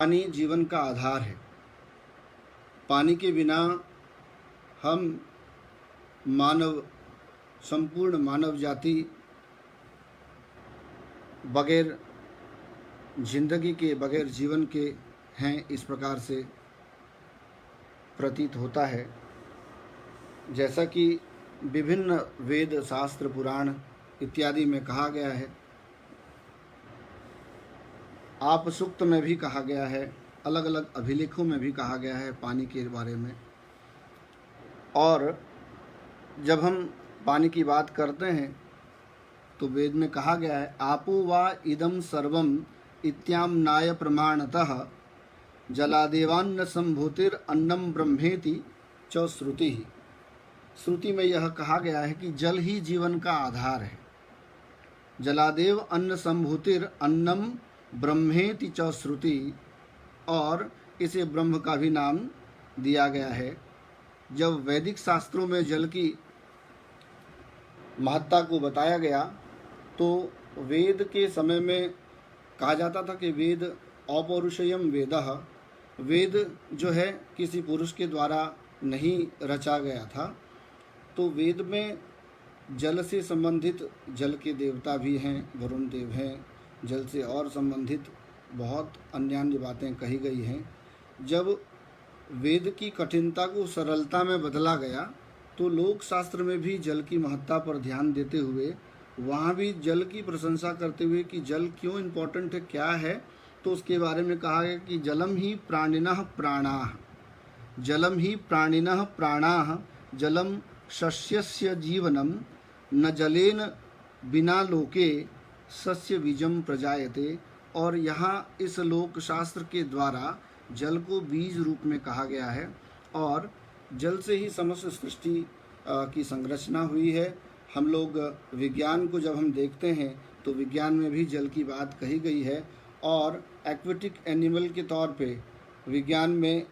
पानी जीवन का आधार है। पानी के बिना हम मानव संपूर्ण मानव जाति बगैर जिंदगी के, बगैर जीवन के हैं, इस प्रकार से प्रतीत होता है। जैसा कि विभिन्न वेद, शास्त्र, पुराण इत्यादि में कहा गया है, आप सूक्त में भी कहा गया है, अलग अलग अभिलेखों में भी कहा गया है पानी के बारे में। और जब हम पानी की बात करते हैं तो वेद में कहा गया है, आपो वा इदम सर्वम इत्याम्नाय प्रमाणतः जलादेवान्न संभूतिर अन्नम ब्रह्मेति च श्रुति। श्रुति में यह कहा गया है कि जल ही जीवन का आधार है। जलादेव अन्न संभूतिर अन्नम ब्रह्मेति च श्रुति, और इसे ब्रह्म का भी नाम दिया गया है। जब वैदिक शास्त्रों में जल की महत्ता को बताया गया तो वेद के समय में कहा जाता था कि वेद अपौरुषेयम वेदः, वेद जो है किसी पुरुष के द्वारा नहीं रचा गया था। तो वेद में जल से संबंधित जल के देवता भी हैं, वरुण देव हैं, जल से और संबंधित बहुत अन्य बातें कही गई हैं। जब वेद की कठिनता को सरलता में बदला गया तो लोक शास्त्र में भी जल की महत्ता पर ध्यान देते हुए वहाँ भी जल की प्रशंसा करते हुए कि जल क्यों इम्पोर्टेंट है, क्या है, तो उसके बारे में कहा गया कि जलम ही प्राणिनः प्राणाः, जलम ही प्राणिनः प्राणाः, जलम शस्यस्य जीवनम, न जलेन बिना लोके सस्य बीजम प्रजायते। और यहाँ इस लोक शास्त्र के द्वारा जल को बीज रूप में कहा गया है और जल से ही समस्त सृष्टि की संरचना हुई है। हम लोग विज्ञान को जब हम देखते हैं तो विज्ञान में भी जल की बात कही गई है। और एक्वेटिक एनिमल के तौर पे विज्ञान में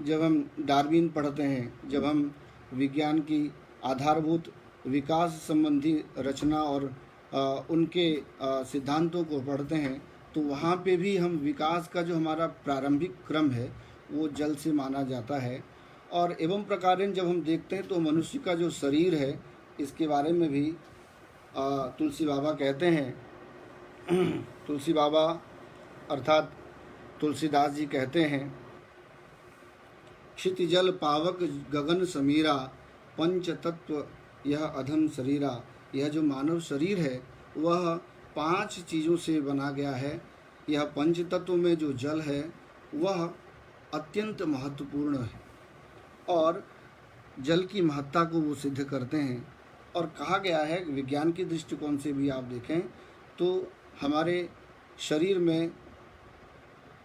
जब हम डार्विन पढ़ते हैं, जब हम विज्ञान की आधारभूत विकास संबंधी रचना और उनके सिद्धांतों को पढ़ते हैं तो वहाँ पे भी हम विकास का जो हमारा प्रारंभिक क्रम है वो जल से माना जाता है। और एवं प्रकार जब हम देखते हैं तो मनुष्य का जो शरीर है इसके बारे में भी तुलसी बाबा कहते हैं, तुलसी बाबा अर्थात तुलसीदास जी कहते हैं, क्षितिजल पावक गगन समीरा, पंच तत्व यह अधम शरीरा। यह जो मानव शरीर है वह 5 चीज़ों से बना गया है। यह पंच तत्व में जो जल है वह अत्यंत महत्वपूर्ण है और जल की महत्ता को वो सिद्ध करते हैं। और कहा गया है विज्ञान के दृष्टिकोण से भी आप देखें तो हमारे शरीर में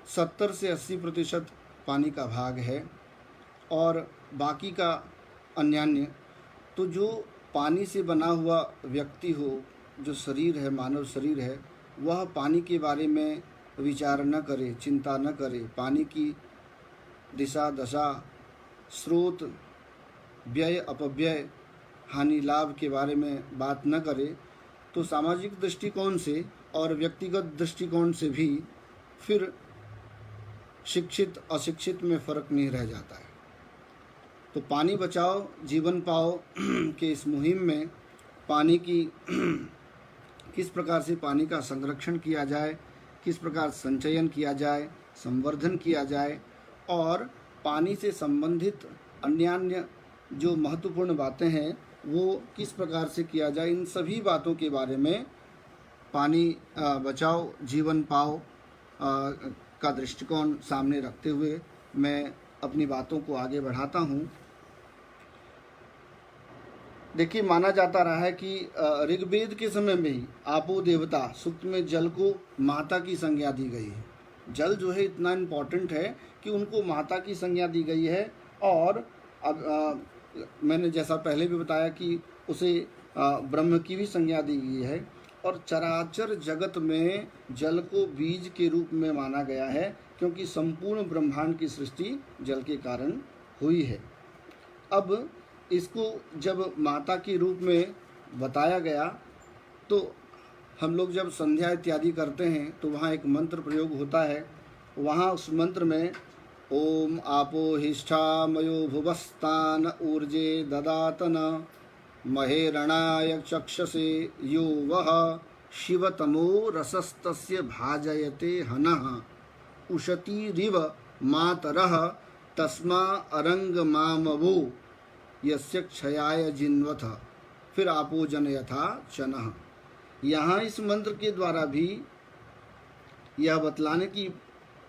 70 से 80% पानी का भाग है और बाकी का अन्यान्य। तो जो पानी से बना हुआ व्यक्ति हो, जो शरीर है, मानव शरीर है, वह पानी के बारे में विचार न करे, चिंता न करे, पानी की दिशा दशा, स्रोत, व्यय अपव्यय, हानि लाभ के बारे में बात न करे, तो सामाजिक दृष्टिकोण से और व्यक्तिगत दृष्टिकोण से भी फिर शिक्षित अशिक्षित में फ़र्क नहीं रह जाता है। तो पानी बचाओ जीवन पाओ के इस मुहिम में पानी की किस प्रकार से पानी का संरक्षण किया जाए, किस प्रकार संचयन किया जाए, संवर्धन किया जाए और पानी से संबंधित अन्य जो महत्वपूर्ण बातें हैं वो किस प्रकार से किया जाए, इन सभी बातों के बारे में पानी बचाओ जीवन पाओ का दृष्टिकोण सामने रखते हुए मैं अपनी बातों को आगे बढ़ाता हूँ। देखिए, माना जाता रहा है कि ऋग्वेद के समय में ही आपो देवता सूक्त में जल को माता की संज्ञा दी गई है। जल जो है इतना इम्पोर्टेंट है कि उनको माता की संज्ञा दी गई है। और अब मैंने जैसा पहले भी बताया कि उसे ब्रह्म की भी संज्ञा दी गई है। और चराचर जगत में जल को बीज के रूप में माना गया है क्योंकि संपूर्ण ब्रह्मांड की सृष्टि जल के कारण हुई है। अब इसको जब माता के रूप में बताया गया तो हम लोग जब संध्या इत्यादि करते हैं तो वहाँ एक मंत्र प्रयोग होता है वहाँ उस मंत्र में ओम आपो हिष्ठा मयो भुवस्तान ऊर्जे ददातन महेरणाय चक्षसे यो वह शिवतमो रसस्तस्य भाजयते हनः उशतीरिव मातरः तस्मा अरंग मामवो यस्य क्षयाय जिन्वथ फिर आपो जन यथा चनः। यहाँ इस मंत्र के द्वारा भी यह बतलाने की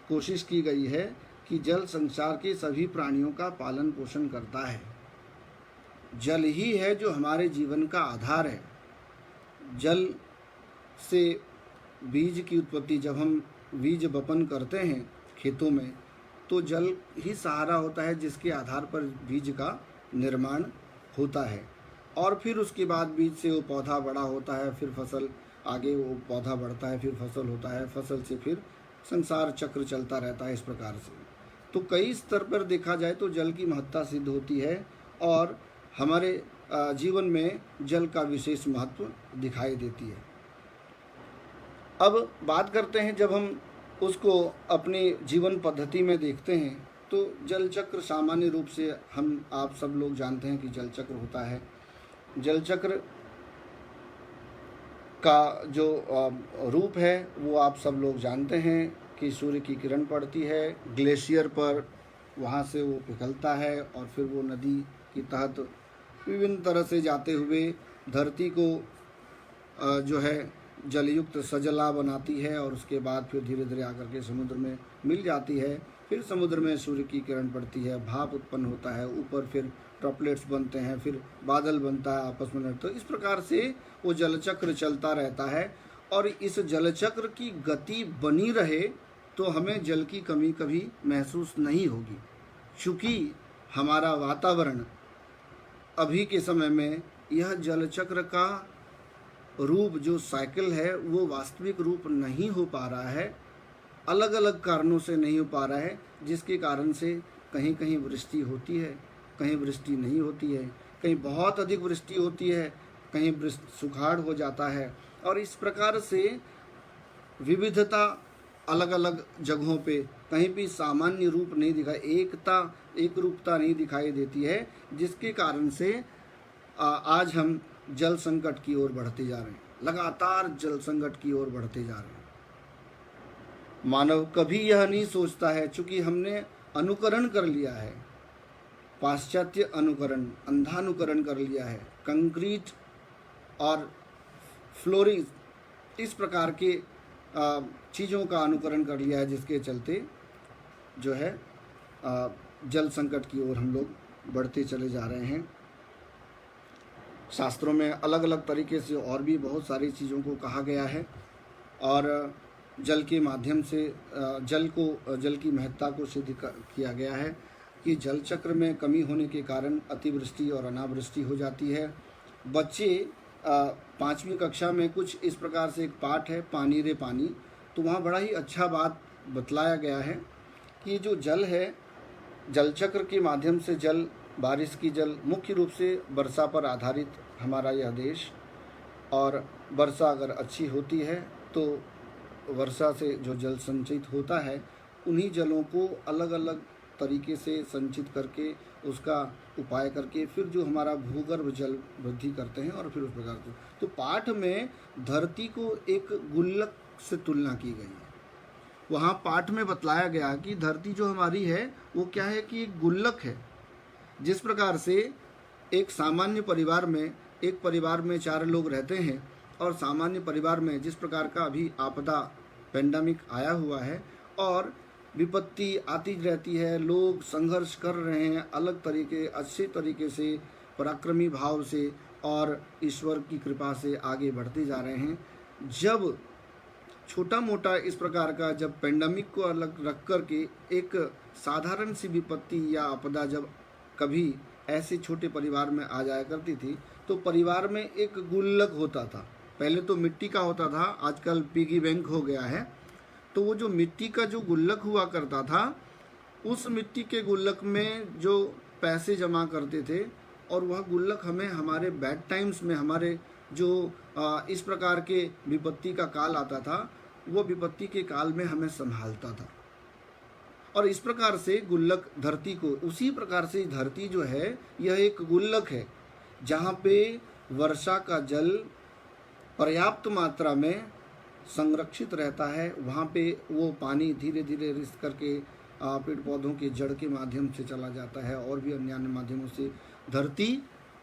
कोशिश की गई है कि जल संसार के सभी प्राणियों का पालन पोषण करता है। जल ही है जो हमारे जीवन का आधार है। जल से बीज की उत्पत्ति, जब हम बीज बपन करते हैं खेतों में, तो जल ही सहारा होता है जिसके आधार पर बीज का निर्माण होता है। और फिर उसके बाद बीज से वो पौधा बड़ा होता है, फिर फसल, आगे वो पौधा बढ़ता है, फिर फसल होता है, फसल से फिर संसार चक्र चलता रहता है इस प्रकार से। तो कई स्तर पर देखा जाए तो जल की महत्ता सिद्ध होती है और हमारे जीवन में जल का विशेष महत्व दिखाई देती है। अब बात करते हैं, जब हम उसको अपनी जीवन पद्धति में देखते हैं तो जल चक्र सामान्य रूप से हम आप सब लोग जानते हैं कि जल चक्र होता है। जल चक्र का जो रूप है वो आप सब लोग जानते हैं कि सूर्य की किरण पड़ती है ग्लेशियर पर, वहाँ से वो पिघलता है और फिर वो नदी की तहत विभिन्न तरह से जाते हुए धरती को जो है जलयुक्त सजला बनाती है और उसके बाद फिर धीरे धीरे आकर के समुद्र में मिल जाती है। फिर समुद्र में सूर्य की किरण पड़ती है, भाप उत्पन्न होता है, ऊपर फिर ड्रॉपलेट्स बनते हैं, फिर बादल बनता है, आपस में लड़ते। तो इस प्रकार से वो जलचक्र चलता रहता है और इस जलचक्र की गति बनी रहे तो हमें जल की कमी कभी महसूस नहीं होगी, क्योंकि हमारा वातावरण अभी के समय में यह जलचक्र का रूप जो साइकिल है वो वास्तविक रूप नहीं हो पा रहा है, अलग अलग कारणों से नहीं हो पा रहा है, जिसके कारण से कहीं कहीं वृष्टि होती है, कहीं वृष्टि नहीं होती है, कहीं बहुत अधिक वृष्टि होती है, कहीं सुखाड़ हो जाता है। और इस प्रकार से विविधता अलग अलग जगहों पे कहीं भी सामान्य रूप नहीं दिखाई, एक रूपता नहीं दिखाई देती है, जिसके कारण से आज हम जल संकट की ओर बढ़ते जा रहे हैं, लगातार जल संकट की ओर बढ़ते जा रहे हैं। मानव कभी यह नहीं सोचता है, चूंकि हमने अनुकरण कर लिया है, पाश्चात्य अनुकरण, अंधानुकरण कर लिया है, कंक्रीट और फ्लोरिंग इस प्रकार के चीज़ों का अनुकरण कर लिया है, जिसके चलते जो है जल संकट की ओर हम लोग बढ़ते चले जा रहे हैं। शास्त्रों में अलग अलग तरीके से और भी बहुत सारी चीज़ों को कहा गया है और जल के माध्यम से जल की महत्ता को सिद्ध किया गया है कि जल चक्र में कमी होने के कारण अतिवृष्टि और अनावृष्टि हो जाती है। बच्चे 5वीं कक्षा में कुछ इस प्रकार से एक पाठ है पानी रे पानी, तो वहाँ बड़ा ही अच्छा बात बतलाया गया है कि जो जल है, जल चक्र के माध्यम से जल, बारिश की जल, मुख्य रूप से वर्षा पर आधारित हमारा यह देश, और वर्षा अगर अच्छी होती है तो वर्षा से जो जल संचित होता है उन्हीं जलों को अलग अलग तरीके से संचित करके उसका उपाय करके फिर जो हमारा भूगर्भ जल वृद्धि करते हैं और फिर उस प्रकार से। तो पाठ में धरती को एक गुल्लक से तुलना की गई है। वहाँ पाठ में बतलाया गया कि धरती जो हमारी है वो क्या है कि एक गुल्लक है। जिस प्रकार से एक सामान्य परिवार में, एक परिवार में 4 लोग रहते हैं और सामान्य परिवार में जिस प्रकार का अभी आपदा पेंडेमिक आया हुआ है और विपत्ति आती रहती है, लोग संघर्ष कर रहे हैं अलग तरीके, अच्छे तरीके से, पराक्रमी भाव से और ईश्वर की कृपा से आगे बढ़ते जा रहे हैं। जब छोटा मोटा इस प्रकार का, जब पेंडेमिक को अलग रख कर के एक साधारण सी विपत्ति या आपदा जब कभी ऐसे छोटे परिवार में आ जाया करती थी, तो परिवार में एक गुल्लक होता था। पहले तो मिट्टी का होता था, आजकल पिगी बैंक हो गया है। तो वो जो मिट्टी का जो गुल्लक हुआ करता था, उस मिट्टी के गुल्लक में जो पैसे जमा करते थे और वह गुल्लक हमें हमारे बैड टाइम्स में, हमारे जो इस प्रकार के विपत्ति का काल आता था, वो विपत्ति के काल में हमें संभालता था। और इस प्रकार से गुल्लक धरती को, उसी प्रकार से धरती जो है यह एक गुल्लक है जहाँ पे वर्षा का जल पर्याप्त मात्रा में संरक्षित रहता है। वहाँ पे वो पानी धीरे धीरे रिस करके पेड़ पौधों के जड़ के माध्यम से चला जाता है और भी अन्य माध्यमों से धरती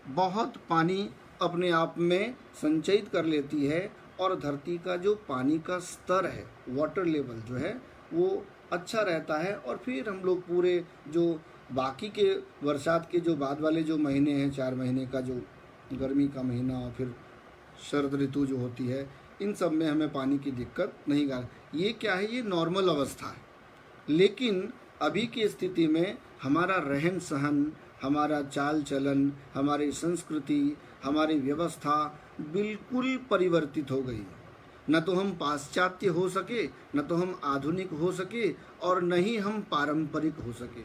बहुत पानी अपने आप में संचयित कर लेती है और धरती का जो पानी का स्तर है, वाटर लेवल जो है वो अच्छा रहता है। और फिर हम लोग पूरे जो बाकी के बरसात के जो बाद वाले जो महीने हैं, 4 महीने का जो गर्मी का महीना और फिर शरद ऋतु जो होती है, इन सब में हमें पानी की दिक्कत नहीं आ। ये क्या है, ये नॉर्मल अवस्था है। लेकिन अभी की स्थिति में हमारा रहन सहन, हमारा चाल चलन, हमारी संस्कृति, हमारी व्यवस्था बिल्कुल परिवर्तित हो गई है। न तो हम पाश्चात्य हो सके, न तो हम आधुनिक हो सके और न ही हम पारंपरिक हो सके।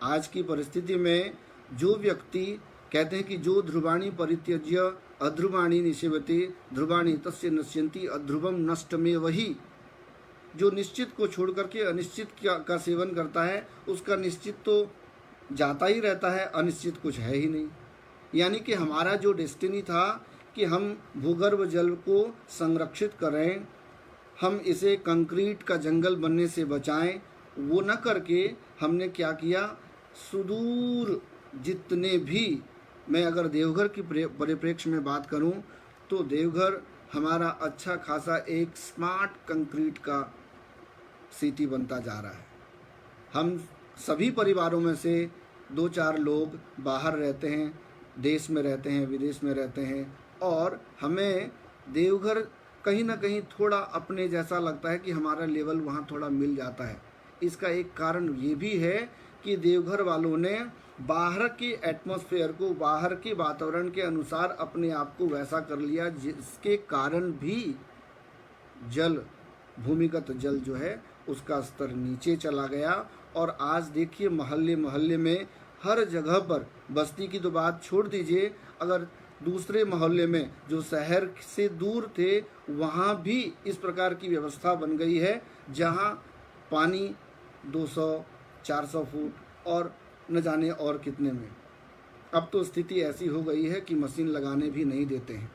आज की परिस्थिति में जो व्यक्ति कहते हैं कि जो ध्रुवाणी परित्यज्य अध्रुवाणी निषेवते ध्रुवाणी तस्य नश्यन्ति अध्रुवम नष्टमे, वही जो निश्चित को छोड़ करके अनिश्चित का सेवन करता है उसका निश्चित तो जाता ही रहता है, अनिश्चित कुछ है ही नहीं। यानी कि हमारा जो डेस्टिनी था कि हम भूगर्भ जल को संरक्षित करें, हम इसे कंक्रीट का जंगल बनने से बचाएं, वो न करके हमने क्या किया, सुदूर जितने भी, मैं अगर देवघर की परिप्रेक्ष्य में बात करूं तो देवघर हमारा अच्छा खासा एक स्मार्ट कंक्रीट का सिटी बनता जा रहा है। हम सभी परिवारों में से 2-4 लोग बाहर रहते हैं, देश में रहते हैं, विदेश में रहते हैं, और हमें देवघर कहीं ना कहीं थोड़ा अपने जैसा लगता है कि हमारा लेवल वहाँ थोड़ा मिल जाता है। इसका एक कारण ये भी है कि देवघर वालों ने बाहर के एटमॉस्फेयर को, बाहर के वातावरण के अनुसार अपने आप को वैसा कर लिया, जिसके कारण भी जल, भूमिगत जल जो है उसका स्तर नीचे चला गया। और आज देखिए मोहल्ले मोहल्ले में हर जगह पर, बस्ती की तो बात छोड़ दीजिए, अगर दूसरे मोहल्ले में जो शहर से दूर थे वहाँ भी इस प्रकार की व्यवस्था बन गई है जहाँ पानी 200-400 फुट और न जाने और कितने में। अब तो स्थिति ऐसी हो गई है कि मशीन लगाने भी नहीं देते हैं।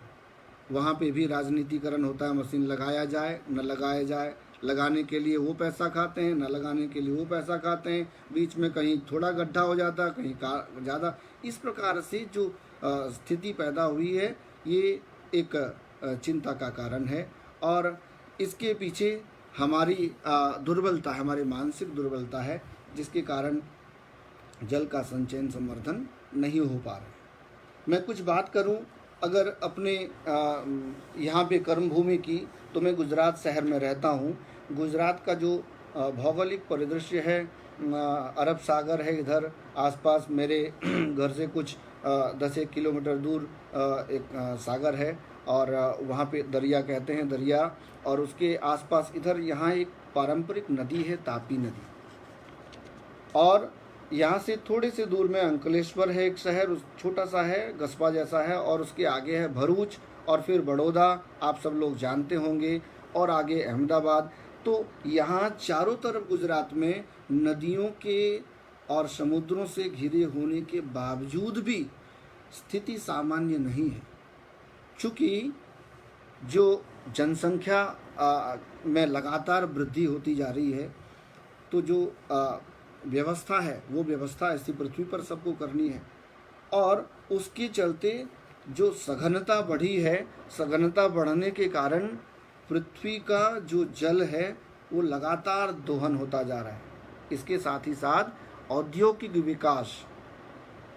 वहाँ पे भी राजनीतिकरण होता है, मशीन लगाया जाए न लगाया जाए, लगाने के लिए वो पैसा खाते हैं, न लगाने के लिए वो पैसा खाते हैं, बीच में कहीं थोड़ा गड्ढा हो जाता है, कहीं ज़्यादा। इस प्रकार से जो स्थिति पैदा हुई है ये एक चिंता का कारण है। और इसके पीछे हमारी दुर्बलता, हमारी मानसिक दुर्बलता है, जिसके कारण जल का संचयन संवर्धन नहीं हो पा रहा है। मैं कुछ बात करूं अगर अपने यहाँ पे कर्मभूमि की, तो मैं गुजरात शहर में रहता हूँ। गुजरात का जो भौगोलिक परिदृश्य है, अरब सागर है इधर आसपास, मेरे घर से कुछ 10 किलोमीटर दूर एक सागर है और वहाँ पे दरिया कहते हैं, दरिया, और उसके आसपास इधर यहाँ एक पारंपरिक नदी है, तापी नदी। और यहाँ से थोड़े से दूर में अंकलेश्वर है, एक शहर छोटा सा है, कस्बा जैसा है, और उसके आगे है भरूच, और फिर बड़ौदा आप सब लोग जानते होंगे, और आगे अहमदाबाद। तो यहाँ चारों तरफ गुजरात में नदियों के और समुद्रों से घिरे होने के बावजूद भी स्थिति सामान्य नहीं है। चूँकि जो जनसंख्या में लगातार वृद्धि होती जा रही है, तो जो व्यवस्था है वो व्यवस्था ऐसी पृथ्वी पर सबको करनी है, और उसके चलते जो सघनता बढ़ी है, सघनता बढ़ने के कारण पृथ्वी का जो जल है वो लगातार दोहन होता जा रहा है। इसके साथ ही साथ औद्योगिक विकास,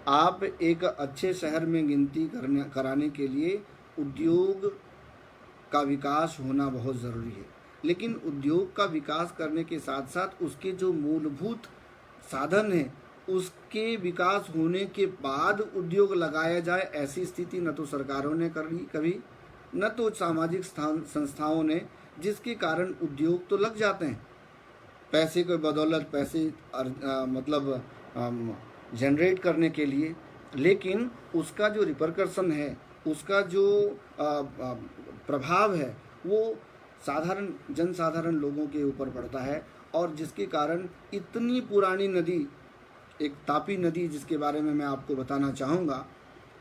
आप एक अच्छे शहर में गिनती कराने के लिए उद्योग का विकास होना बहुत ज़रूरी है। लेकिन उद्योग का विकास करने के साथ साथ उसके जो मूलभूत साधन है, उसके विकास होने के बाद उद्योग लगाया जाए, ऐसी स्थिति न तो सरकारों ने करी कभी, न तो सामाजिक संस्थाओं ने, जिसके कारण उद्योग तो लग जाते हैं पैसे के बदौलत, पैसे मतलब जनरेट करने के लिए, लेकिन उसका जो रिपरकशन है, उसका जो प्रभाव है वो साधारण जनसाधारण लोगों के ऊपर पड़ता है। और जिसके कारण इतनी पुरानी नदी, एक तापी नदी जिसके बारे में मैं आपको बताना चाहूँगा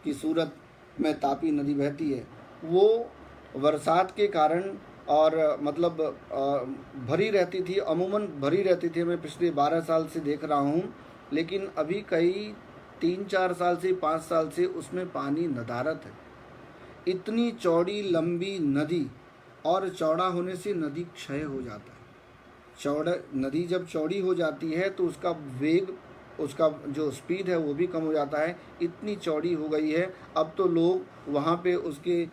कि सूरत में तापी नदी बहती है, वो बरसात के कारण और मतलब भरी रहती थी, अमूमन भरी रहती थी। मैं पिछले 12 साल से देख रहा हूँ, लेकिन अभी कई 3-4 साल से 5 साल से उसमें पानी नदारत है। इतनी चौड़ी लंबी नदी, और चौड़ा होने से नदी क्षय हो जाता है। चौड़ा नदी जब चौड़ी हो जाती है तो उसका वेग, उसका जो स्पीड है वो भी कम हो जाता है। इतनी चौड़ी हो गई है, अब तो लोग वहाँ पे उसके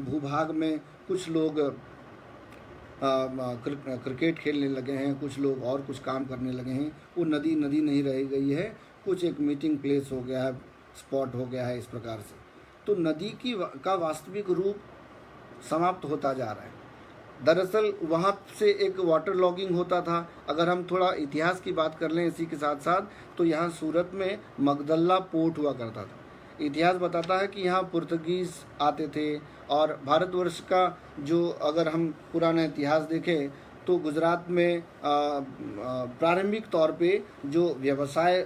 भूभाग में कुछ लोग क्रिकेट खेलने लगे हैं, कुछ लोग और कुछ काम करने लगे हैं। वो नदी नदी नहीं रह गई है, कुछ एक मीटिंग प्लेस हो गया है, स्पॉट हो गया है, इस प्रकार से। तो नदी का वास्तविक रूप समाप्त होता जा रहा है। दरअसल वहाँ से एक वाटर लॉगिंग होता था। अगर हम थोड़ा इतिहास की बात कर लें इसी के साथ साथ, तो यहाँ सूरत में मगदल्ला पोर्ट हुआ करता था। इतिहास बताता है कि यहाँ पुर्तगीज़ आते थे, और भारतवर्ष का जो अगर हम पुराना इतिहास देखें तो गुजरात में प्रारंभिक तौर पे जो व्यवसाय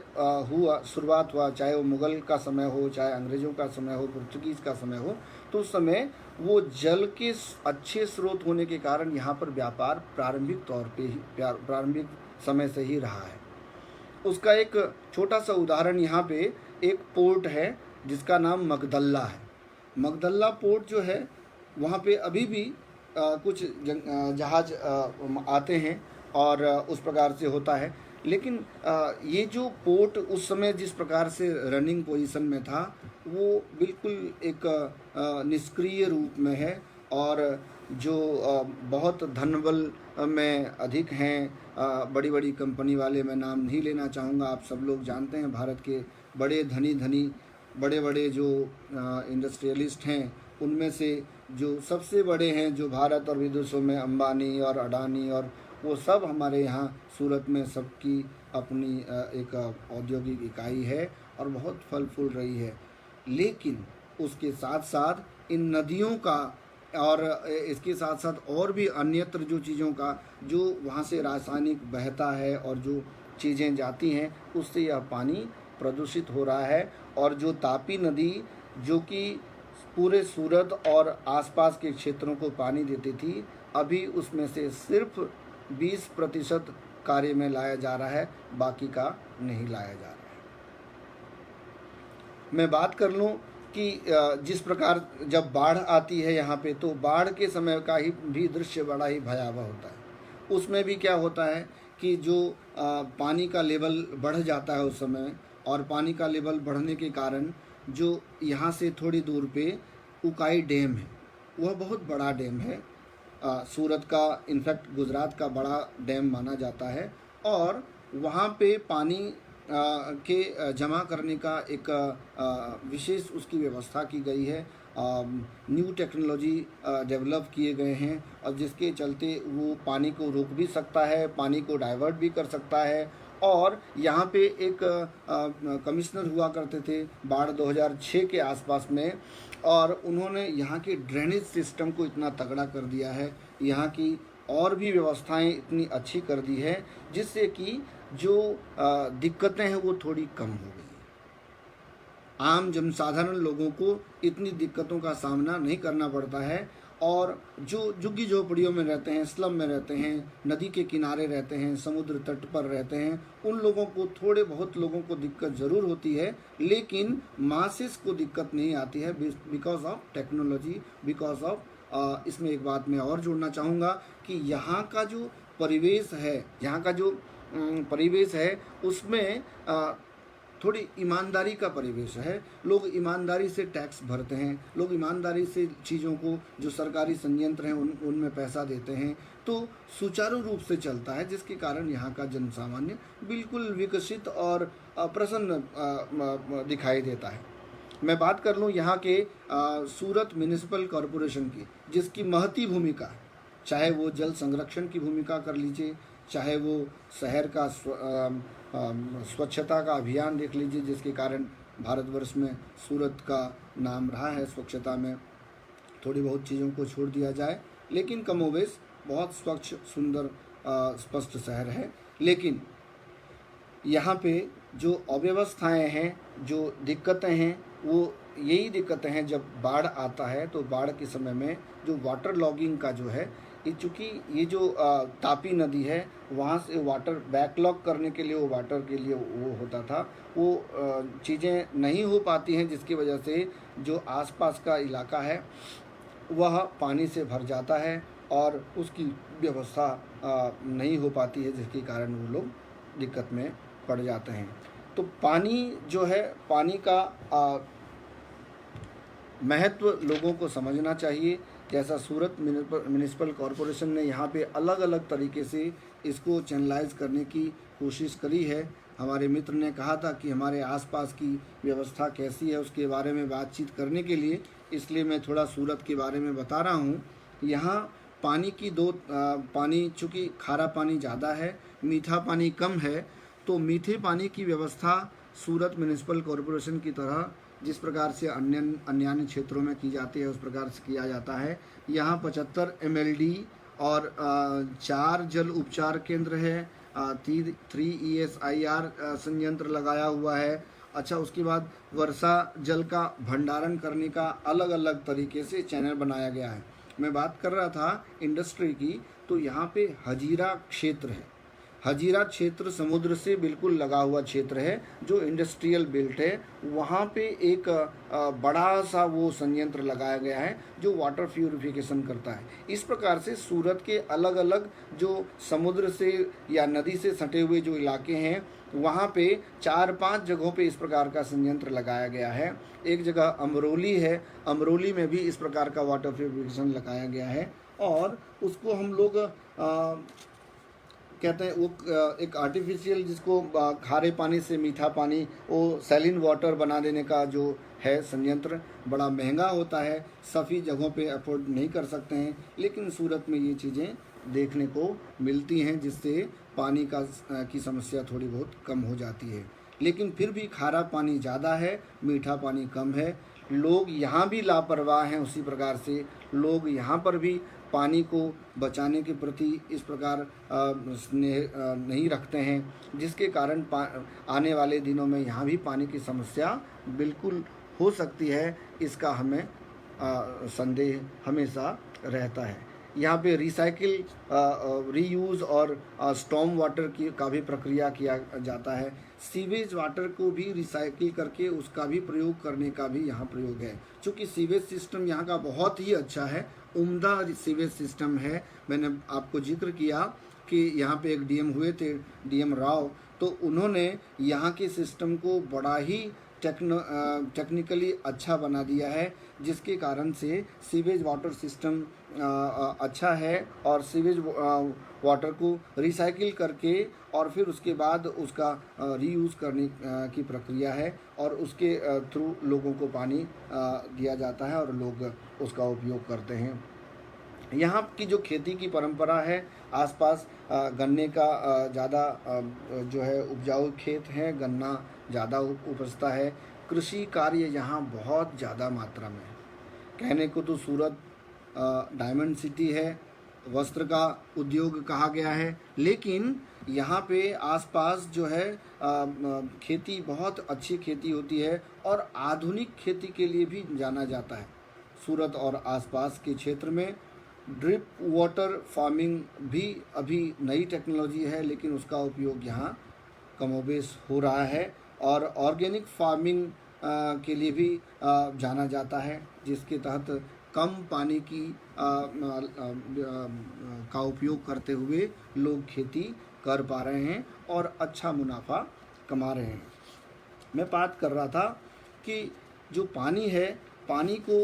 शुरुआत हुआ, चाहे वो मुग़ल का समय हो, चाहे अंग्रेज़ों का समय हो, पुर्तगीज़ का समय हो, तो उस समय वो जल के अच्छे स्रोत होने के कारण यहाँ पर व्यापार प्रारंभिक तौर पे ही, प्रारंभिक समय से ही रहा है। उसका एक छोटा सा उदाहरण यहाँ पे एक पोर्ट है जिसका नाम मगदल्ला है। मगदल्ला पोर्ट जो है, वहाँ पे अभी भी कुछ जहाज आते हैं और उस प्रकार से होता है। लेकिन ये जो पोर्ट उस समय जिस प्रकार से रनिंग पोजीशन में था, वो बिल्कुल एक निष्क्रिय रूप में है, और जो बहुत धनबल में अधिक हैं, बड़ी बड़ी कंपनी वाले, मैं नाम नहीं लेना चाहूँगा, आप सब लोग जानते हैं, भारत के बड़े धनी बड़े बड़े जो इंडस्ट्रियलिस्ट हैं, उनमें से जो सबसे बड़े हैं जो भारत और विदेशों में, अंबानी और अडानी, और वो सब हमारे यहाँ सूरत में सबकी अपनी एक औद्योगिक इकाई है और बहुत फल फूल रही है। लेकिन उसके साथ साथ इन नदियों का और इसके साथ साथ और भी अन्यत्र जो चीज़ों का जो वहाँ से रासायनिक बहता है और जो चीज़ें जाती हैं, उससे यह पानी प्रदूषित हो रहा है। और जो तापी नदी जो कि पूरे सूरत और आसपास के क्षेत्रों को पानी देती थी, अभी उसमें से सिर्फ 20% कार्य में लाया जा रहा है, बाकी का नहीं लाया जा रहा है। मैं बात कर लूँ कि जिस प्रकार जब बाढ़ आती है यहाँ पे, तो बाढ़ के समय का ही भी दृश्य बड़ा ही भयावह होता है। उसमें भी क्या होता है कि जो पानी का लेवल बढ़ जाता है उस समय, और पानी का लेवल बढ़ने के कारण जो यहाँ से थोड़ी दूर पे उकाई डैम है, वह बहुत बड़ा डैम है, सूरत का, इनफैक्ट गुजरात का बड़ा डैम माना जाता है। और वहाँ पे पानी के जमा करने का एक विशेष उसकी व्यवस्था की गई है। न्यू टेक्नोलॉजी डेवलप किए गए हैं, और जिसके चलते वो पानी को रोक भी सकता है, पानी को डाइवर्ट भी कर सकता है। और यहाँ पे एक कमिश्नर हुआ करते थे बाढ़ 2006 के आसपास में, और उन्होंने यहाँ के ड्रेनेज सिस्टम को इतना तगड़ा कर दिया है, यहाँ की और भी व्यवस्थाएं इतनी अच्छी कर दी है, जिससे कि जो दिक्कतें हैं वो थोड़ी कम हो गई। आम जनसाधारण लोगों को इतनी दिक्कतों का सामना नहीं करना पड़ता है, और जो झुग्गी झोपड़ियों में रहते हैं, स्लम में रहते हैं, नदी के किनारे रहते हैं, समुद्र तट पर रहते हैं, उन लोगों को, थोड़े बहुत लोगों को दिक्कत ज़रूर होती है, लेकिन मासेस को दिक्कत नहीं आती है because of technology, because of इसमें एक बात मैं और जोड़ना चाहूँगा कि यहाँ का जो परिवेश है, यहाँ का जो परिवेश है, उसमें थोड़ी ईमानदारी का परिवेश है। लोग ईमानदारी से टैक्स भरते हैं, लोग ईमानदारी से चीज़ों को, जो सरकारी संयंत्र हैं उनमें पैसा देते हैं, तो सुचारू रूप से चलता है, जिसके कारण यहाँ का जनसामान्य बिल्कुल विकसित और प्रसन्न दिखाई देता है। मैं बात कर लूँ यहाँ के सूरत म्यूनिसिपल कॉरपोरेशन की, जिसकी महती भूमिका है, चाहे वो जल संरक्षण की भूमिका कर लीजिए, चाहे वो शहर का स्वच्छता का अभियान देख लीजिए, जिसके कारण भारतवर्ष में सूरत का नाम रहा है स्वच्छता में। थोड़ी बहुत चीज़ों को छोड़ दिया जाए, लेकिन कमोबेश बहुत स्वच्छ, सुंदर स्पष्ट शहर है। लेकिन यहाँ पे जो अव्यवस्थाएं हैं, जो दिक्कतें हैं, वो यही दिक्कतें हैं जब बाढ़ आता है तो बाढ़ के समय में जो वाटर लॉगिंग का जो है, ये चूँकि ये जो तापी नदी है वहाँ से वाटर बैकलॉग करने के लिए, वो वाटर के लिए वो होता था, वो चीज़ें नहीं हो पाती हैं, जिसकी वजह से जो आसपास का इलाका है वह पानी से भर जाता है और उसकी व्यवस्था नहीं हो पाती है, जिसके कारण वो लोग दिक्कत में पड़ जाते हैं। तो पानी जो है, पानी का महत्व लोगों को समझना चाहिए। जैसा सूरत म्यूनिसिपल कॉरपोरेशन ने यहाँ पे अलग अलग तरीके से इसको चैनलाइज करने की कोशिश करी है। हमारे मित्र ने कहा था कि हमारे आसपास की व्यवस्था कैसी है उसके बारे में बातचीत करने के लिए, इसलिए मैं थोड़ा सूरत के बारे में बता रहा हूँ। यहाँ पानी की पानी, चूँकि खारा पानी ज़्यादा है, मीठा पानी कम है, तो मीठे पानी की व्यवस्था सूरत म्यूनिसिपल कॉरपोरेशन की तरह जिस प्रकार से अन्य क्षेत्रों में की जाती है उस प्रकार से किया जाता है। यहाँ 75 MLD और 4 जल उपचार केंद्र है, 3 ESIR संयंत्र लगाया हुआ है। अच्छा, उसके बाद वर्षा जल का भंडारण करने का अलग अलग तरीके से चैनल बनाया गया है। मैं बात कर रहा था इंडस्ट्री की, तो यहाँ पे हजीरा क्षेत्र है। हजीरा क्षेत्र समुद्र से बिल्कुल लगा हुआ क्षेत्र है, जो इंडस्ट्रियल बेल्ट है। वहाँ पे एक बड़ा सा वो संयंत्र लगाया गया है जो वाटर प्यूरिफिकेशन करता है। इस प्रकार से सूरत के अलग अलग जो समुद्र से या नदी से सटे हुए जो इलाके हैं, वहाँ पे 4-5 जगहों पे इस प्रकार का संयंत्र लगाया गया है। एक जगह अमरोली है, अमरोली में भी इस प्रकार का वाटर प्यूरिफिकेशन लगाया गया है। और उसको हम लोग कहते हैं, वो एक आर्टिफिशियल, जिसको खारे पानी से मीठा पानी, वो सैलिन वाटर बना देने का जो है संयंत्र, बड़ा महंगा होता है, सभी जगहों पे अफोर्ड नहीं कर सकते हैं। लेकिन सूरत में ये चीज़ें देखने को मिलती हैं, जिससे पानी की समस्या थोड़ी बहुत कम हो जाती है। लेकिन फिर भी खारा पानी ज़्यादा है, मीठा पानी कम है। लोग यहाँ भी लापरवाह हैं, उसी प्रकार से लोग यहाँ पर भी पानी को बचाने के प्रति इस प्रकार स्नेह नहीं रखते हैं, जिसके कारण आने वाले दिनों में यहाँ भी पानी की समस्या बिल्कुल हो सकती है। इसका हमें संदेह हमेशा रहता है। यहाँ पे रिसाइकिल, रीयूज़ और स्टॉर्म वाटर का भी प्रक्रिया किया जाता है। सीवेज वाटर को भी रिसाइकिल करके उसका भी प्रयोग करने का भी यहाँ प्रयोग है। चूँकि सीवेज सिस्टम यहाँ का बहुत ही अच्छा है, उम्दा सीवेज सिस्टम है। मैंने आपको जिक्र किया कि यहाँ पे एक डीएम हुए थे, डीएम राव, तो उन्होंने यहाँ के सिस्टम को बड़ा ही टेक्निकली अच्छा बना दिया है, जिसके कारण से सीवेज वाटर सिस्टम अच्छा है। और सीवेज वाटर को रिसाइकिल करके और फिर उसके बाद उसका रीयूज़ करने की प्रक्रिया है, और उसके थ्रू लोगों को पानी दिया जाता है और लोग उसका उपयोग करते हैं। यहाँ की जो खेती की परंपरा है, आसपास गन्ने का ज़्यादा जो है उपजाऊ खेत हैं, गन्ना ज़्यादा उपजता है। कृषि कार्य यहाँ बहुत ज़्यादा मात्रा में है। कहने को तो सूरत डायमंड सिटी है, वस्त्र का उद्योग कहा गया है, लेकिन यहाँ पे आसपास जो है खेती, बहुत अच्छी खेती होती है और आधुनिक खेती के लिए भी जाना जाता है। सूरत और आसपास के क्षेत्र में ड्रिप वाटर फार्मिंग भी अभी नई टेक्नोलॉजी है, लेकिन उसका उपयोग यहाँ कमोबेश हो रहा है। और ऑर्गेनिक फार्मिंग के लिए भी जाना जाता है, जिसके तहत कम पानी का उपयोग करते हुए लोग खेती कर पा रहे हैं और अच्छा मुनाफा कमा रहे हैं। मैं बात कर रहा था कि जो पानी है, पानी को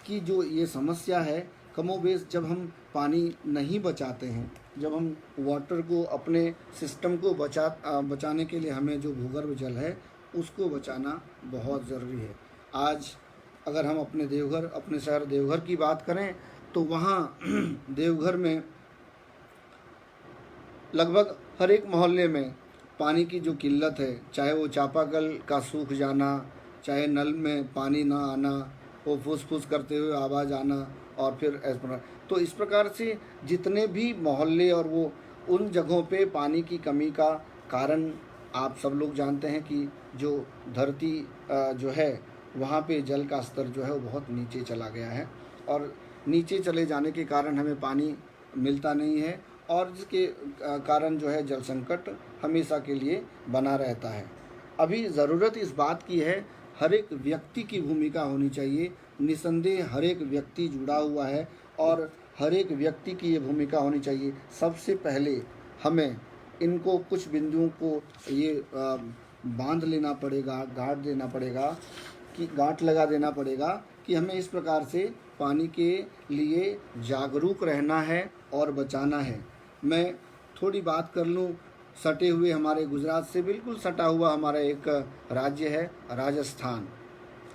की जो ये समस्या है, कमोबेश जब हम पानी नहीं बचाते हैं, जब हम वाटर को, अपने सिस्टम को बचाने के लिए हमें जो भूगर्भ जल है उसको बचाना बहुत ज़रूरी है। आज अगर हम अपने शहर देवघर की बात करें तो वहाँ देवघर में लगभग हर एक मोहल्ले में पानी की जो किल्लत है, चाहे वो चापाकल का सूख जाना, चाहे नल में पानी ना आना, वो फुस फुस करते हुए आवाज़ आना, और फिर तो इस प्रकार से जितने भी मोहल्ले और वो उन जगहों पे पानी की कमी का कारण आप सब लोग जानते हैं कि जो धरती जो है वहाँ पे जल का स्तर जो है वो बहुत नीचे चला गया है, और नीचे चले जाने के कारण हमें पानी मिलता नहीं है, और जिसके कारण जो है जल संकट हमेशा के लिए बना रहता है। अभी ज़रूरत इस बात की है, हर एक व्यक्ति की भूमिका होनी चाहिए। निसंदेह हर एक व्यक्ति जुड़ा हुआ है और हर एक व्यक्ति की ये भूमिका होनी चाहिए। सबसे पहले हमें इनको कुछ बिंदुओं को ये बांध लेना पड़ेगा, गांठ देना पड़ेगा, कि गांठ लगा देना पड़ेगा कि हमें इस प्रकार से पानी के लिए जागरूक रहना है और बचाना है। मैं थोड़ी बात कर लूँ, सटे हुए हमारे गुजरात से बिल्कुल सटा हुआ हमारा एक राज्य है राजस्थान।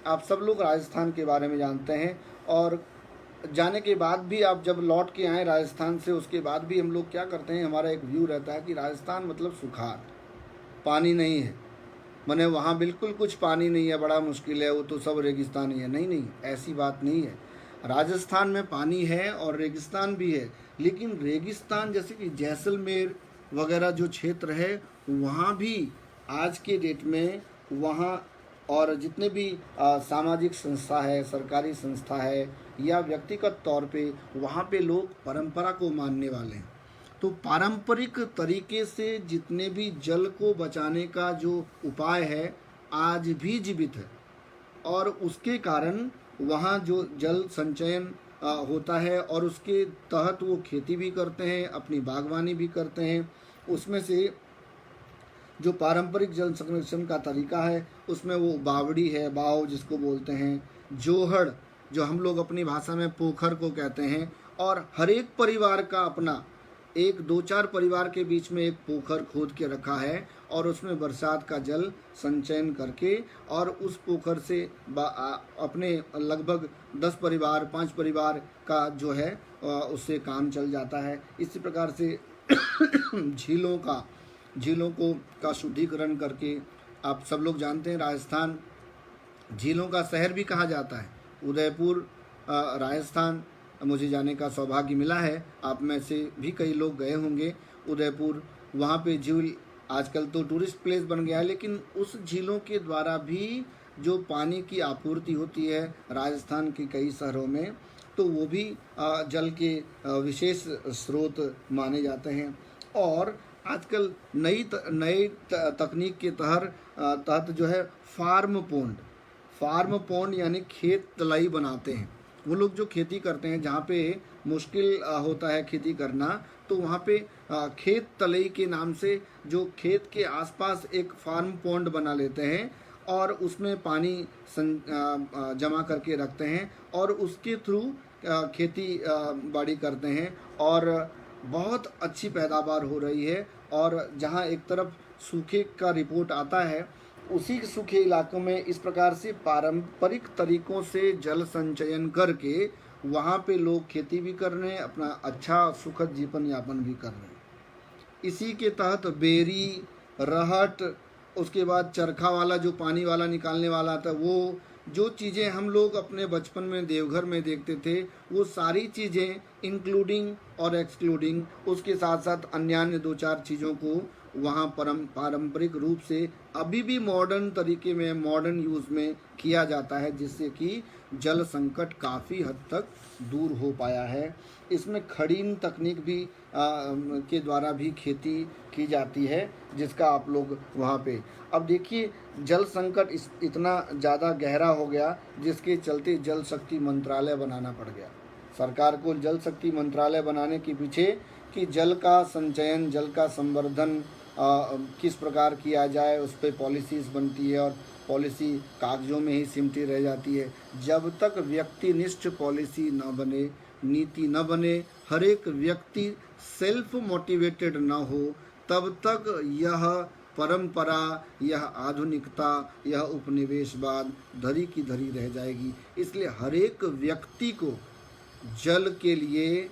आप सब लोग राजस्थान के बारे में जानते हैं, और जाने के बाद भी आप जब लौट के आएँ राजस्थान से, उसके बाद भी हम लोग क्या करते हैं, हमारा एक व्यू रहता है कि राजस्थान मतलब सुखाड़, पानी नहीं है, माने वहाँ बिल्कुल कुछ पानी नहीं है, बड़ा मुश्किल है, वो तो सब रेगिस्तान ही है। नहीं नहीं, ऐसी बात नहीं है। राजस्थान में पानी है और रेगिस्तान भी है, लेकिन रेगिस्तान जैसे कि जैसलमेर वगैरह जो क्षेत्र है वहाँ भी आज के डेट में वहाँ, और जितने भी सामाजिक संस्था है, सरकारी संस्था है या व्यक्तिगत तौर पे वहाँ पे लोग परंपरा को मानने वाले हैं। तो पारंपरिक तरीके से जितने भी जल को बचाने का जो उपाय है आज भी जीवित है, और उसके कारण वहाँ जो जल संचयन होता है और उसके तहत वो खेती भी करते हैं, अपनी बागवानी भी करते हैं। उसमें से जो पारंपरिक जल संरक्षण का तरीका है उसमें वो बावड़ी है, बाव जिसको बोलते हैं, जोहड़ जो हम लोग अपनी भाषा में पोखर को कहते हैं, और हर एक परिवार का अपना एक दो चार परिवार के बीच में एक पोखर खोद के रखा है, और उसमें बरसात का जल संचयन करके और उस पोखर से अपने लगभग 10 परिवार 5 परिवार का जो है उससे काम चल जाता है। इसी प्रकार से झीलों को का शुद्धिकरण करके, आप सब लोग जानते हैं राजस्थान झीलों का शहर भी कहा जाता है। उदयपुर राजस्थान मुझे जाने का सौभाग्य मिला है, आप में से भी कई लोग गए होंगे उदयपुर। वहाँ पे झील आजकल तो टूरिस्ट प्लेस बन गया है, लेकिन उस झीलों के द्वारा भी जो पानी की आपूर्ति होती है राजस्थान के कई शहरों में, तो वो भी जल के विशेष स्रोत माने जाते हैं। और आजकल नई तकनीक के तहत जो है फार्म पॉन्ड यानी खेत तलाई बनाते हैं। वो लोग जो खेती करते हैं, जहाँ पे मुश्किल होता है खेती करना, तो वहाँ पे खेत तलई के नाम से जो खेत के आसपास एक फार्म पॉन्ड बना लेते हैं और उसमें पानी जमा करके रखते हैं और उसके थ्रू खेती बाड़ी करते हैं, और बहुत अच्छी पैदावार हो रही है। और जहाँ एक तरफ सूखे का रिपोर्ट आता है, उसी सूखे इलाकों में इस प्रकार से पारंपरिक तरीकों से जल संचयन करके वहाँ पे लोग खेती भी कर रहे हैं, अपना अच्छा सुखद जीवन यापन भी कर रहे हैं। इसी के तहत बेरी, रहट, उसके बाद चरखा वाला जो पानी वाला निकालने वाला था, वो जो चीज़ें हम लोग अपने बचपन में देवघर में देखते थे, वो सारी चीज़ें इंक्लूडिंग और एक्सक्लूडिंग उसके साथ साथ अन्य दो चार चीज़ों को वहाँ पारंपरिक रूप से अभी भी मॉडर्न तरीके में, मॉडर्न यूज़ में किया जाता है, जिससे कि जल संकट काफ़ी हद तक दूर हो पाया है। इसमें खड़ीन तकनीक भी के द्वारा भी खेती की जाती है, जिसका आप लोग वहाँ पे अब देखिए, जल संकट इतना ज़्यादा गहरा हो गया जिसके चलते जल शक्ति मंत्रालय बनाना पड़ गया सरकार को। जल शक्ति मंत्रालय बनाने के पीछे कि जल का संचयन, जल का संवर्धन किस प्रकार किया जाए, उस पर पॉलिसीज़ बनती है और पॉलिसी कागजों में ही सिमटी रह जाती है। जब तक व्यक्तिनिष्ठ पॉलिसी न बने, नीति न बने, हर एक व्यक्ति सेल्फ मोटिवेटेड न हो, तब तक यह परंपरा, यह आधुनिकता, यह उपनिवेशवाद धरी की धरी रह जाएगी। इसलिए हर एक व्यक्ति को जल के लिए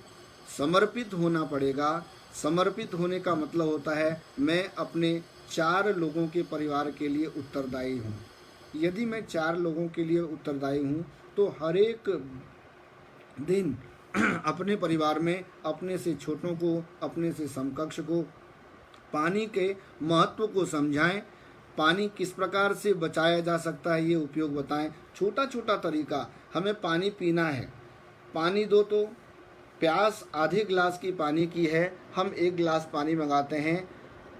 समर्पित होना पड़ेगा। समर्पित होने का मतलब होता है मैं अपने 4 लोगों के परिवार के लिए उत्तरदायी हूँ। यदि मैं 4 लोगों के लिए उत्तरदायी हूँ तो हर एक दिन अपने परिवार में अपने से छोटों को, अपने से समकक्ष को पानी के महत्व को समझाएं। पानी किस प्रकार से बचाया जा सकता है ये उपयोग बताएं। छोटा छोटा तरीका, हमें पानी पीना है, पानी दो तो प्यास आधे गिलास की पानी की है, हम 1 गिलास पानी मंगाते हैं,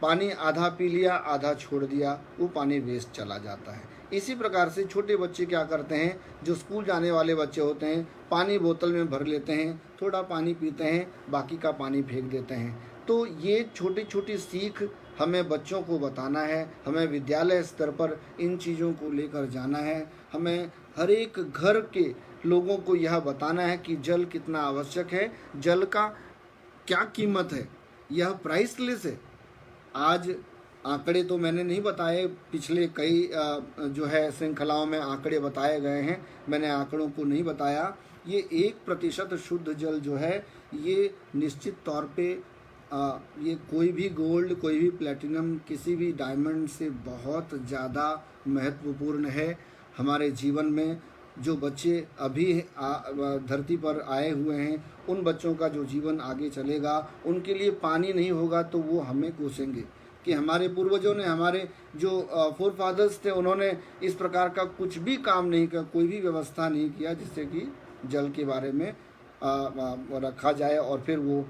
पानी आधा पी लिया आधा छोड़ दिया, वो पानी वेस्ट चला जाता है। इसी प्रकार से छोटे बच्चे क्या करते हैं, जो स्कूल जाने वाले बच्चे होते हैं, पानी बोतल में भर लेते हैं, थोड़ा पानी पीते हैं, बाकी का पानी फेंक देते हैं। तो ये छोटी छोटी सीख हमें बच्चों को बताना है, हमें विद्यालय स्तर पर इन चीज़ों को लेकर जाना है, हमें हर एक घर के लोगों को यह बताना है कि जल कितना आवश्यक है, जल का क्या कीमत है, यह प्राइसलेस है। आज आंकड़े तो मैंने नहीं बताए, पिछले कई जो है श्रृंखलाओं में आंकड़े बताए गए हैं, मैंने आंकड़ों को नहीं बताया। ये 1% शुद्ध जल जो है ये निश्चित तौर पे ये कोई भी गोल्ड, कोई भी प्लेटिनम, किसी भी डायमंड से बहुत ज़्यादा महत्वपूर्ण है हमारे जीवन में। जो बच्चे अभी धरती पर आए हुए हैं, उन बच्चों का जो जीवन आगे चलेगा, उनके लिए पानी नहीं होगा तो वो हमें कोसेंगे कि हमारे पूर्वजों ने, हमारे जो फोर फादर्स थे, उन्होंने इस प्रकार का कुछ भी काम नहीं किया, कोई भी व्यवस्था नहीं किया जिससे कि जल के बारे में रखा जाए, और फिर वो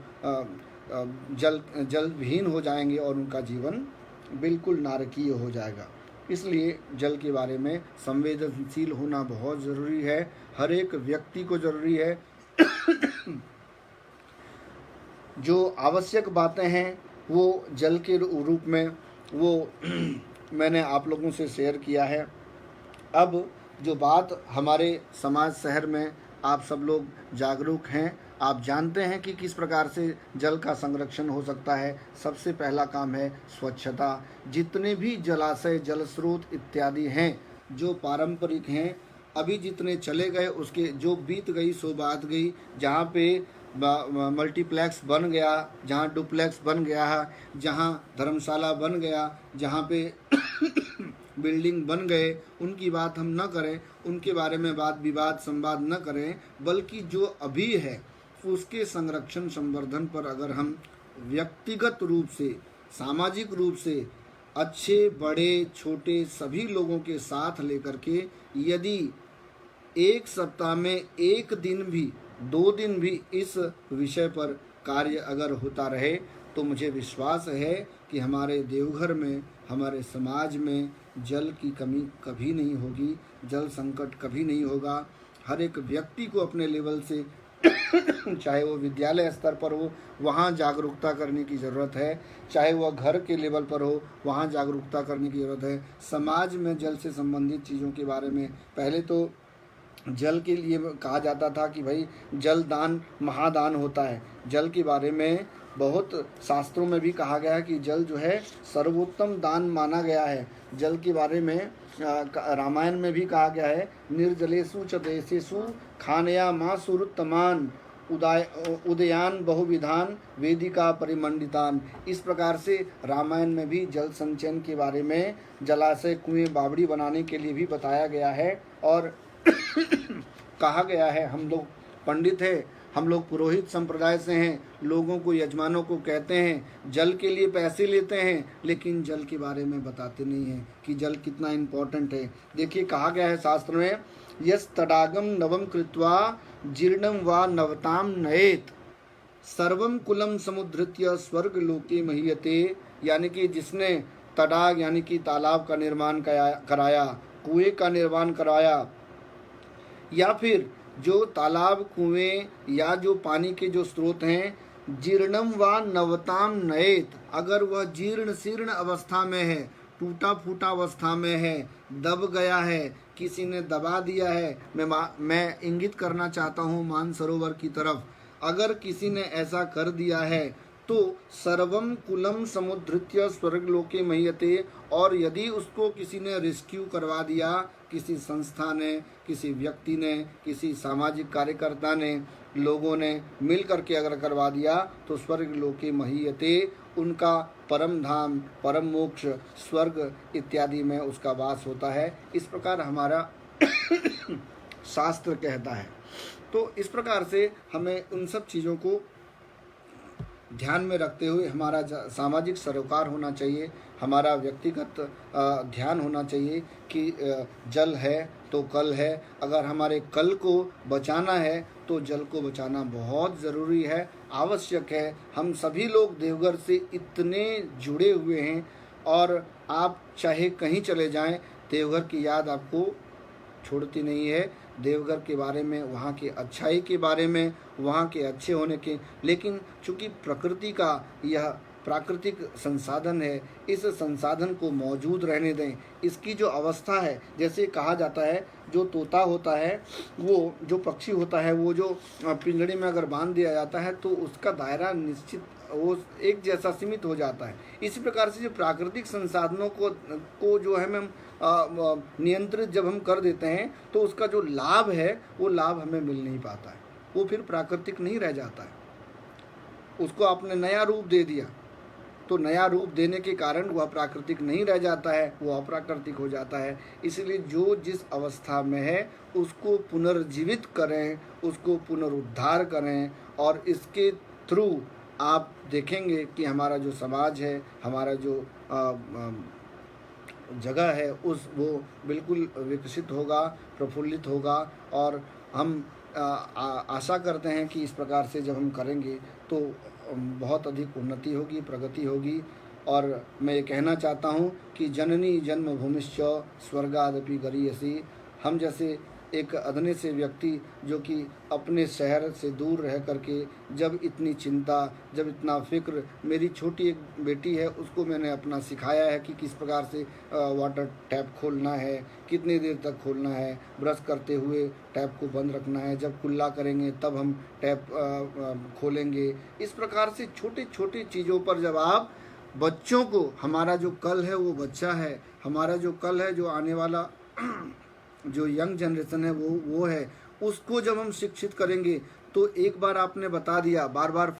जल विहीन हो जाएंगे और उनका जीवन बिल्कुल नारकीय हो जाएगा। इसलिए जल के बारे में संवेदनशील होना बहुत ज़रूरी है, हर एक व्यक्ति को ज़रूरी है। जो आवश्यक बातें हैं वो जल के रूप में वो मैंने आप लोगों से शेयर किया है। अब जो बात हमारे समाज शहर में आप सब लोग जागरूक हैं, आप जानते हैं कि किस प्रकार से जल का संरक्षण हो सकता है। सबसे पहला काम है स्वच्छता। जितने भी जलाशय, जल स्रोत इत्यादि हैं जो पारंपरिक हैं, अभी जितने चले गए उसके जो बीत गई सो बात गई। जहाँ पे मल्टीप्लेक्स बन गया, जहाँ डुप्लेक्स बन गया, जहाँ धर्मशाला बन गया, जहाँ पे बिल्डिंग बन गए, उनकी बात हम न करें, उनके बारे में बात विवाद संवाद न करें, बल्कि जो अभी है उसके संरक्षण संवर्धन पर अगर हम व्यक्तिगत रूप से, सामाजिक रूप से अच्छे बड़े छोटे सभी लोगों के साथ लेकर के यदि 1 सप्ताह में 1 दिन भी 2 दिन भी इस विषय पर कार्य अगर होता रहे तो मुझे विश्वास है कि हमारे देवघर में, हमारे समाज में जल की कमी कभी नहीं होगी, जल संकट कभी नहीं होगा। हर एक व्यक्ति को अपने लेवल से चाहे वो विद्यालय स्तर पर हो वहाँ जागरूकता करने की ज़रूरत है, चाहे वह घर के लेवल पर हो वहाँ जागरूकता करने की ज़रूरत है। समाज में जल से संबंधित चीज़ों के बारे में पहले तो जल के लिए कहा जाता था कि भाई जल दान महादान होता है। जल के बारे में बहुत शास्त्रों में भी कहा गया है कि जल जो है सर्वोत्तम दान माना गया है। जल के बारे में रामायण में भी कहा गया है, निर्जलेषु च देशेषु खानया माँ सुरुत्तमान उदयान बहुविधान वेदिका परिमंडितान। इस प्रकार से रामायण में भी जल संचयन के बारे में, जलाशय, कुएं, बावड़ी बनाने के लिए भी बताया गया है। और कहा गया है, हम लोग पंडित हैं, हम लोग पुरोहित संप्रदाय से हैं, लोगों को, यजमानों को कहते हैं जल के लिए पैसे लेते हैं, लेकिन जल के बारे में बताते नहीं हैं कि जल कितना इम्पोर्टेंट है। देखिए कहा गया है शास्त्र में, यस तडागम नवम कृत्वा जीर्णम वा नवताम नयेत सर्वम कुलम समुद्धृत्य स्वर्ग लोके महीयते। यानी कि जिसने तडाग यानी कि तालाब का निर्माण कराया, कुएं का निर्माण कराया, या फिर जो तालाब, कुएं या जो पानी के जो स्रोत हैं, जीर्णम व नवताम नयेत, अगर वह जीर्ण शीर्ण अवस्था में है, टूटा फूटा अवस्था में है, दब गया है, किसी ने दबा दिया है, मैं इंगित करना चाहता हूँ मानसरोवर की तरफ, अगर किसी ने ऐसा कर दिया है तो सर्वम कुलम समुद्धृत्य स्वर्गलोके महीयते। और यदि उसको किसी ने रेस्क्यू करवा दिया, किसी संस्था ने, किसी व्यक्ति ने, किसी सामाजिक कार्यकर्ता ने, लोगों ने मिल करके अगर करवा दिया तो स्वर्गलोके महीयते, उनका परम धाम, परम मोक्ष, स्वर्ग इत्यादि में उसका वास होता है। इस प्रकार हमारा शास्त्र कहता है। तो इस प्रकार से हमें उन सब चीज़ों को ध्यान में रखते हुए हमारा सामाजिक सरोकार होना चाहिए, हमारा व्यक्तिगत ध्यान होना चाहिए कि जल है तो कल है। अगर हमारे कल को बचाना है तो जल को बचाना बहुत ज़रूरी है, आवश्यक है। हम सभी लोग देवघर से इतने जुड़े हुए हैं और आप चाहे कहीं चले जाएं, देवघर की याद आपको छोड़ती नहीं है। देवघर के बारे में, वहाँ की अच्छाई के बारे में, वहाँ के अच्छे होने के, लेकिन चूँकि प्रकृति का यह प्राकृतिक संसाधन है, इस संसाधन को मौजूद रहने दें। इसकी जो अवस्था है, जैसे कहा जाता है जो तोता होता है, वो जो पक्षी होता है, वो जो पिंजड़े में अगर बांध दिया जाता है तो उसका दायरा निश्चित वो एक जैसा सीमित हो जाता है। इसी प्रकार से जो प्राकृतिक संसाधनों को जो है हम नियंत्रित जब हम कर देते हैं तो उसका जो लाभ है वो लाभ हमें मिल नहीं पाता है, वो फिर प्राकृतिक नहीं रह जाता है। उसको आपने नया रूप दे दिया तो नया रूप देने के कारण वह प्राकृतिक नहीं रह जाता है, वो अप्राकृतिक हो जाता है। इसलिए जो जिस अवस्था में है उसको पुनर्जीवित करें, उसको पुनरुद्धार करें, और इसके थ्रू आप देखेंगे कि हमारा जो समाज है, हमारा जो जगह है वो बिल्कुल विकसित होगा, प्रफुल्लित होगा। और हम आशा करते हैं कि इस प्रकार से जब हम करेंगे तो बहुत अधिक उन्नति होगी, प्रगति होगी। और मैं ये कहना चाहता हूँ कि जननी जन्मभूमिश्च स्वर्गादपि गरीयसी। हम जैसे एक अधने से व्यक्ति जो कि अपने शहर से दूर रह करके जब इतनी चिंता, जब इतना फिक्र, मेरी छोटी एक बेटी है उसको मैंने अपना सिखाया है कि किस प्रकार से वाटर टैप खोलना है, कितनी देर तक खोलना है, ब्रश करते हुए टैप को बंद रखना है, जब कुल्ला करेंगे तब हम टैप खोलेंगे। इस प्रकार से छोटे छोटे चीज़ों पर जब आप बच्चों को, हमारा जो कल है वो बच्चा है, हमारा जो कल है, जो आने वाला जो यंग जनरेशन है वो है, उसको जब हम शिक्षित करेंगे तो एक बार आपने बता दिया, बार बार